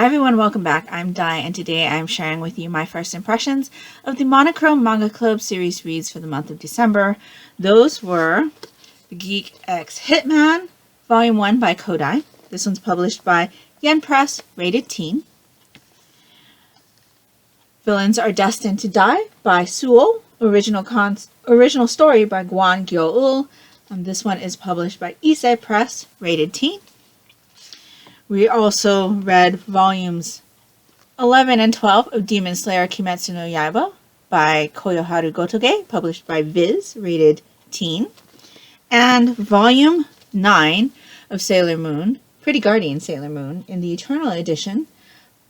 Hi everyone, welcome back. I'm Di, and today I'm sharing with you my first impressions of the Monochrome Manga Club series reads for the month of December. Those were the Geek Ex-Hitman, Volume 1 by Kodai. This one's published by Yen Press, rated teen. Villains Are Destined to Die by Suo, original story by Guan Gyo-ul. This one is published by Issei Press, rated teen. We also read volumes 11 and 12 of Demon Slayer Kimetsu no Yaiba by Koyoharu Gotoge, published by Viz, rated teen. And volume 9 of Sailor Moon, Pretty Guardian Sailor Moon, in the Eternal Edition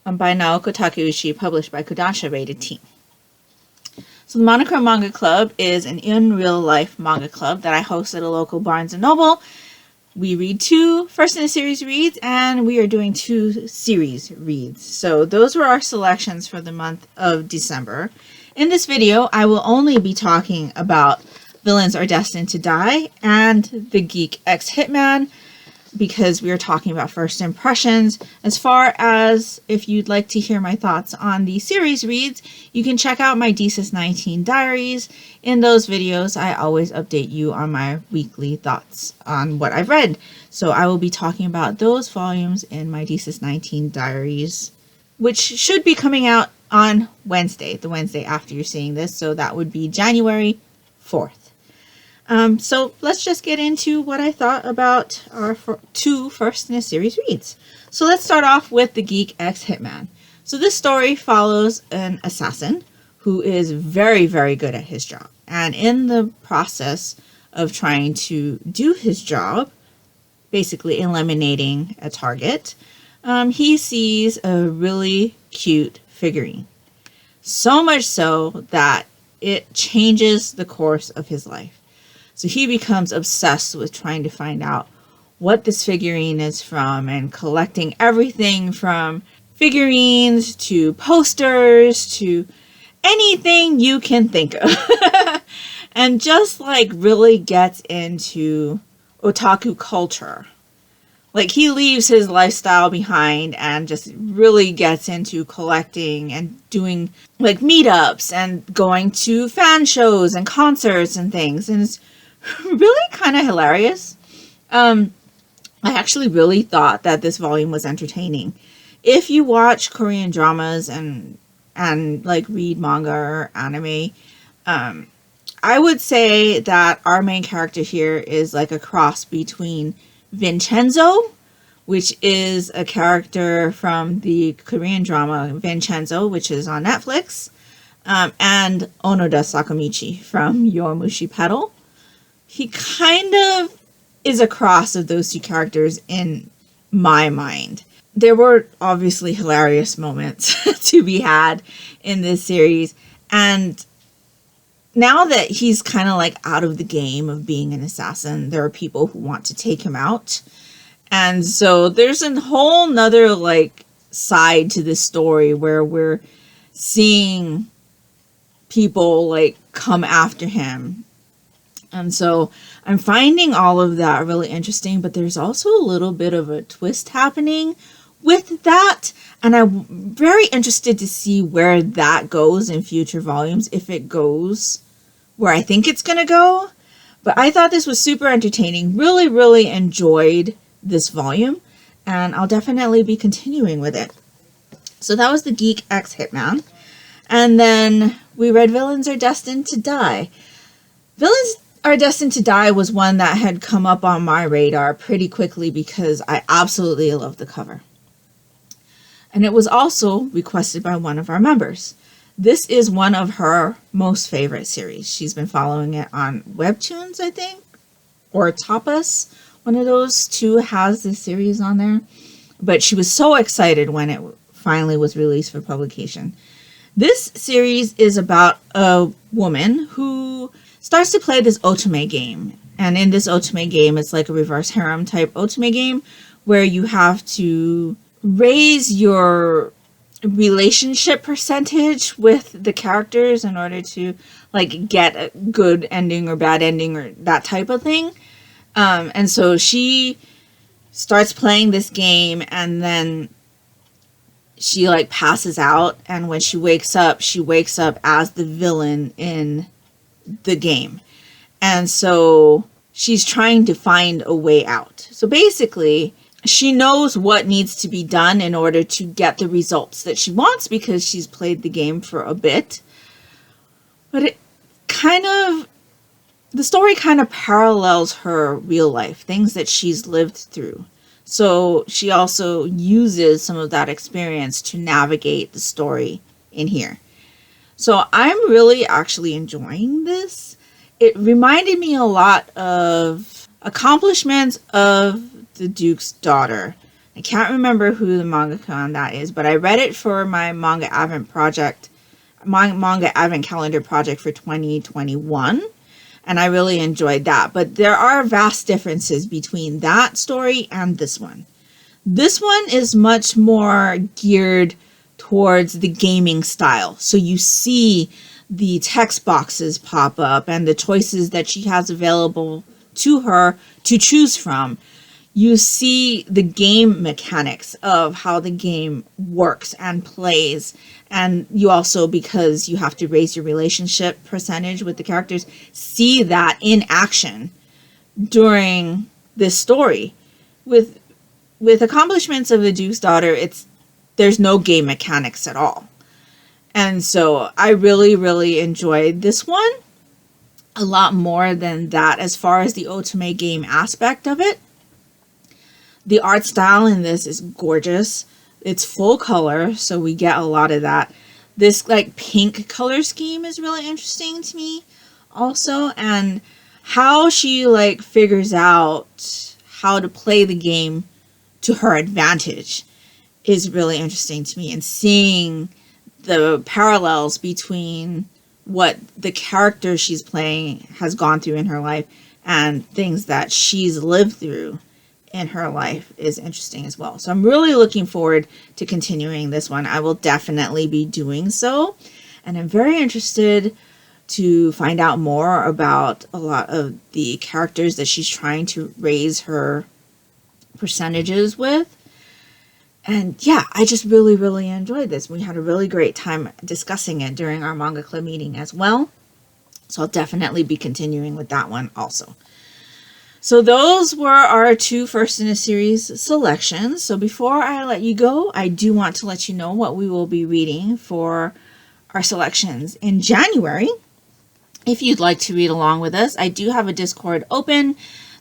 by Naoko Takeuchi, published by Kodansha, rated teen. So the Monochrome Manga Club is an in-real-life manga club that I host at a local Barnes & Noble. We read 2 first-in-a-series reads, and we are doing 2 series reads. So those were our selections for the month of December. In this video, I will only be talking about Villains Are Destined to Die and the Geek Ex-Hitman, because we are talking about first impressions. As far as if you'd like to hear my thoughts on the series reads, you can check out my Desis 19 diaries. In those videos, I always update you on my weekly thoughts on what I've read. So I will be talking about those volumes in my Desis 19 diaries, which should be coming out on Wednesday, the Wednesday after you're seeing this. So that would be January 4th. So let's just get into what I thought about our 2 first-in-a-series reads. So let's start off with the Geek Ex-Hitman. So this story follows an assassin who is very, very good at his job. And in the process of trying to do his job, basically eliminating a target, he sees a really cute figurine. So much so that it changes the course of his life. So he becomes obsessed with trying to find out what this figurine is from and collecting everything from figurines to posters to anything you can think of. And just like really gets into otaku culture. Like he leaves his lifestyle behind and just really gets into collecting and doing like meetups and going to fan shows and concerts and things. And it's really kind of hilarious. I actually really thought that this volume was entertaining. If you watch Korean dramas and like read manga or anime, I would say that our main character here is like a cross between Vincenzo, which is a character from the Korean drama Vincenzo, which is on Netflix, and Onoda Sakamichi from Yowamushi Pedal. He kind of is a cross of those 2 characters in my mind. There were obviously hilarious moments to be had in this series. And now that he's kind of like out of the game of being an assassin, there are people who want to take him out. And so there's a whole nother like side to this story where we're seeing people like come after him. And so I'm finding all of that really interesting, but there's also a little bit of a twist happening with that. And I'm very interested to see where that goes in future volumes, if it goes where I think it's going to go. But I thought this was super entertaining. Really, really enjoyed this volume, and I'll definitely be continuing with it. So that was the Geek Ex-Hitman. And then we read Villains Are Destined to Die. Villains Are Destined to Die was one that had come up on my radar pretty quickly because I absolutely love the cover. And it was also requested by one of our members. This is one of her most favorite series. She's been following it on Webtoons, I think, or Tapas. One of those 2 has this series on there. But she was so excited when it finally was released for publication. This series is about a woman who starts to play this otome game. And in this otome game, it's like a reverse harem type otome game where you have to raise your relationship percentage with the characters in order to like get a good ending or bad ending or that type of thing. And so she starts playing this game, and then she like passes out, and when she wakes up as the villain in the game. And so she's trying to find a way out. So basically, she knows what needs to be done in order to get the results that she wants because she's played the game for a bit. But the story kind of parallels her real life, things that she's lived through. So she also uses some of that experience to navigate the story in here. So I'm really actually enjoying this. It reminded me a lot of Accomplishments of the Duke's Daughter. I can't remember who the mangaka on that is, but I read it for my Manga Advent Calendar project for 2021, and I really enjoyed that. But there are vast differences between that story and this one. This one is much more geared towards the gaming style. So you see the text boxes pop up and the choices that she has available to her to choose from. You see the game mechanics of how the game works and plays. And you also, because you have to raise your relationship percentage with the characters, see that in action during this story. With Accomplishments of the Duke's Daughter, there's no game mechanics at all. And so I really, really enjoyed this one a lot more than that as far as the otome game aspect of it. The art style in this is gorgeous. It's full color, so we get a lot of that. This like pink color scheme is really interesting to me also, and how she like figures out how to play the game to her advantage is really interesting to me, and seeing the parallels between what the character she's playing has gone through in her life and things that she's lived through in her life is interesting as well. So I'm really looking forward to continuing this one. I will definitely be doing so. And I'm very interested to find out more about a lot of the characters that she's trying to raise her percentages with. And yeah, I just really, really enjoyed this. We had a really great time discussing it during our manga club meeting as well. So I'll definitely be continuing with that one also. So those were our 2 first in a series selections. So before I let you go, I do want to let you know what we will be reading for our selections in January. If you'd like to read along with us, I do have a Discord open.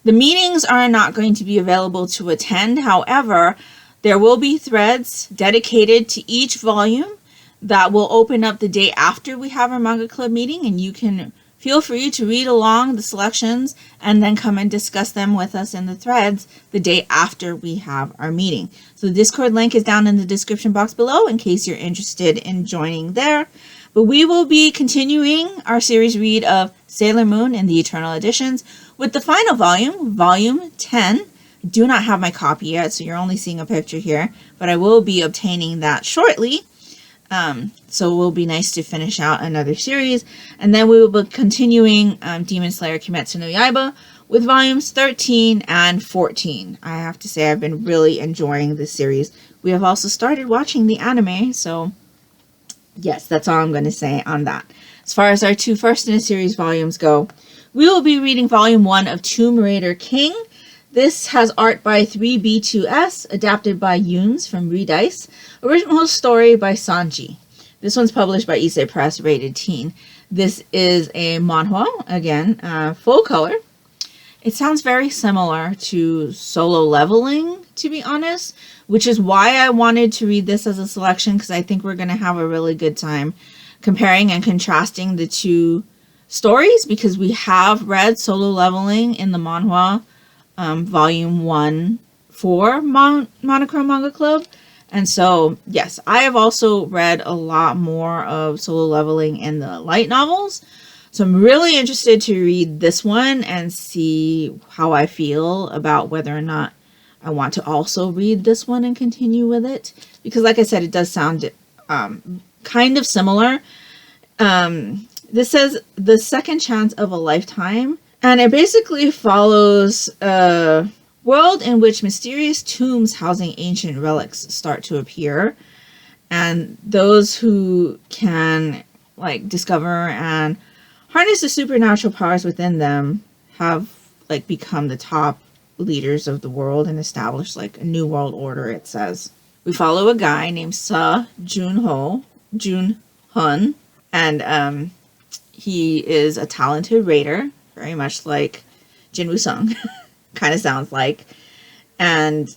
The meetings are not going to be available to attend. However, there will be threads dedicated to each volume that will open up the day after we have our manga club meeting, and you can feel free to read along the selections and then come and discuss them with us in the threads the day after we have our meeting. So the Discord link is down in the description box below in case you're interested in joining there. But we will be continuing our series read of Sailor Moon in the Eternal Editions with the final volume, Volume 10. I do not have my copy yet, so you're only seeing a picture here, but I will be obtaining that shortly. So it will be nice to finish out another series. And then we will be continuing Demon Slayer Kimetsu no Yaiba with volumes 13 and 14. I have to say I've been really enjoying this series. We have also started watching the anime, so yes, that's all I'm going to say on that. As far as our 2 first in a series volumes go, we will be reading volume 1 of Tomb Raider King. This has art by 3B2S, adapted by Yunes from Redice. Original story by Sanji. This one's published by Issei Press, rated teen. This is a manhwa, again, full color. It sounds very similar to Solo Leveling, to be honest, which is why I wanted to read this as a selection, because I think we're going to have a really good time comparing and contrasting the 2 stories, because we have read Solo Leveling in the manhwa volume 1 for Monochrome Manga Club. And so, yes, I have also read a lot more of Solo Leveling in the light novels. So I'm really interested to read this one and see how I feel about whether or not I want to also read this one and continue with it. Because like I said, it does sound kind of similar. This says The Second Chance of a Lifetime. And it basically follows a world in which mysterious tombs housing ancient relics start to appear. And those who can like discover and harness the supernatural powers within them have like become the top leaders of the world and established like a new world order, it says. We follow a guy named Jun Hun, and he is a talented raider, very much like Jin Woo-sung, kind of sounds like. And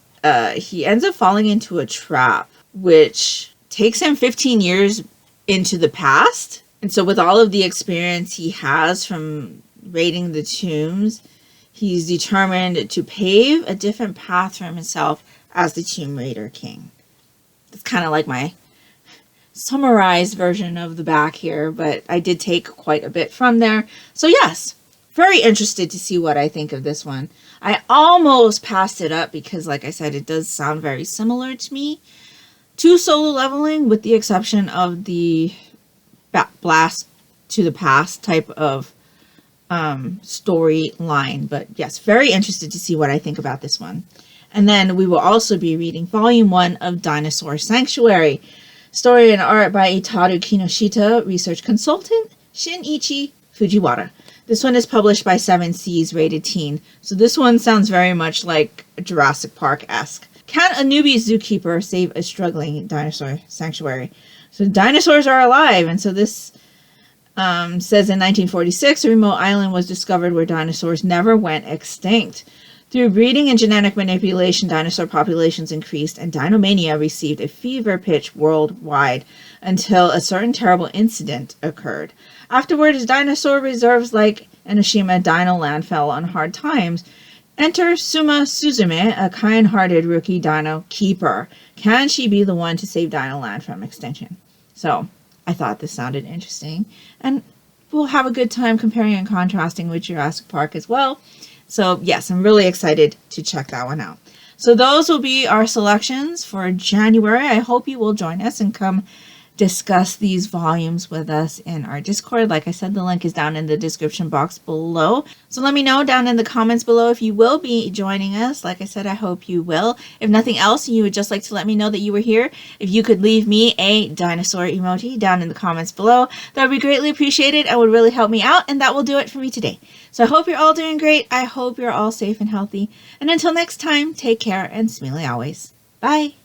he ends up falling into a trap, which takes him 15 years into the past. And so with all of the experience he has from raiding the tombs, he's determined to pave a different path for himself as the Tomb Raider King. It's kind of like my summarized version of the back here, but I did take quite a bit from there. So yes, very interested to see what I think of this one. I almost passed it up because, like I said, it does sound very similar to me to Solo Leveling, with the exception of the blast to the past type of storyline. But yes, very interested to see what I think about this one. And then we will also be reading Volume 1 of Dinosaur Sanctuary. Story and art by Itaru Kinoshita, research consultant Shinichi Fujiwara. This one is published by 7 Seas, rated teen. So this one sounds very much like Jurassic Park-esque. Can a newbie zookeeper save a struggling dinosaur sanctuary? So dinosaurs are alive, and so this says in 1946, a remote island was discovered where dinosaurs never went extinct. Through breeding and genetic manipulation, dinosaur populations increased, and dinomania received a fever pitch worldwide until a certain terrible incident occurred. Afterwards, dinosaur reserves like Enoshima Dino Land fell on hard times. Enter Suma Suzume, a kind-hearted rookie dino keeper. Can she be the one to save Dino Land from extinction? So, I thought this sounded interesting, and we'll have a good time comparing and contrasting with Jurassic Park as well. So yes, I'm really excited to check that one out. So those will be our selections for January. I hope you will join us and come discuss these volumes with us in our Discord. Like I said, the link is down in the description box below. So let me know down in the comments below if you will be joining us. Like I said, I hope you will. If nothing else, you would just like to let me know that you were here, if you could leave me a dinosaur emoji down in the comments below, that would be greatly appreciated and would really help me out. And that will do it for me today. So I hope you're all doing great. I hope you're all safe and healthy. And until next time, take care and smiley always. Bye.